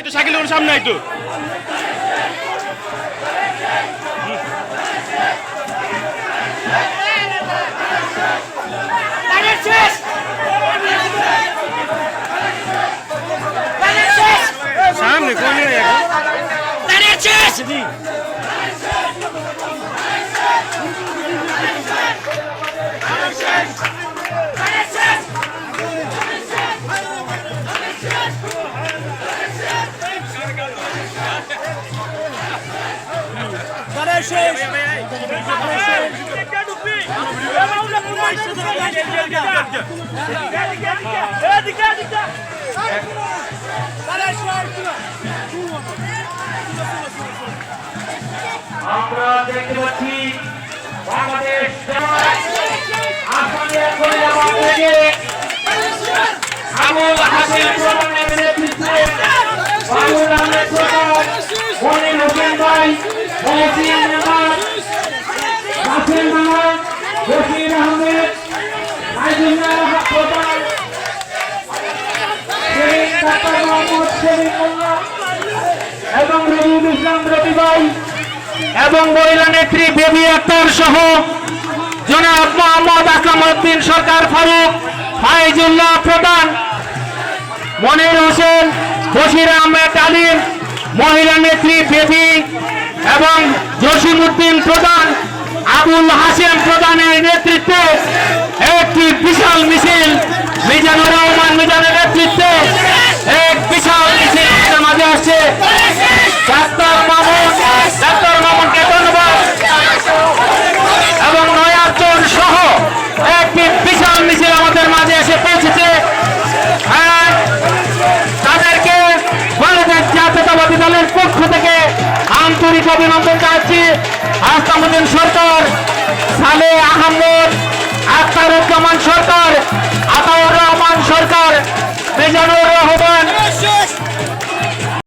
Cycle সামনে আইতো সামনে কোন আমরা দেখতে পাচ্ছি বাংলাদেশ আসামের ফরিদাবাদ থেকে আবুল হাসিম প্রধানের নেতৃত্বে বাবুল আহমেদ প্রধান মনির হোসেন ভাই মহসিন নামাজ রাসেল নামাজ বশির আহমেদ আইজুল্লাহ প্রধান শেখ ডাক্তার মোহাম্মদ শরীফ মোল্লা এবং রবিউল ইসলাম রবি ভাই এবং মহিলা নেত্রী বেবি আক্তার সহ জনাব মোহাম্মদ আকরামউদ্দিন সরকার ফারুক ফাইজুল্লাহ প্রধান মনির হোসেন বশির আহমেদ আলিম মহিলা নেত্রী বেবি এবং জসিমউদ্দিন প্রধান আবুল হাসিম প্রধানের নেতৃত্বে একটি বিশাল মিছিল মিজানুর রহমান মিজানের নেতৃত্বে এক বিশাল মিছিল মাঝে আসছে। ডাক্তার মামুনকে ধন্যবাদ এবং নয়ারচর সহ একটি বিশাল মিছিল আমাদের মাঝে এসে পৌঁছেছে। তাদেরকে বাংলাদেশ জাতীয়তাবাদী দলের পক্ষ থেকে আন্তরিক অভিনন্দন জানাচ্ছি। আস্তামুদ্দিন সরকার, সালেহ আহমদ, আখতারুজ্জামান সরকার, আতাউর রহমান সরকার, মিজানুর রহমান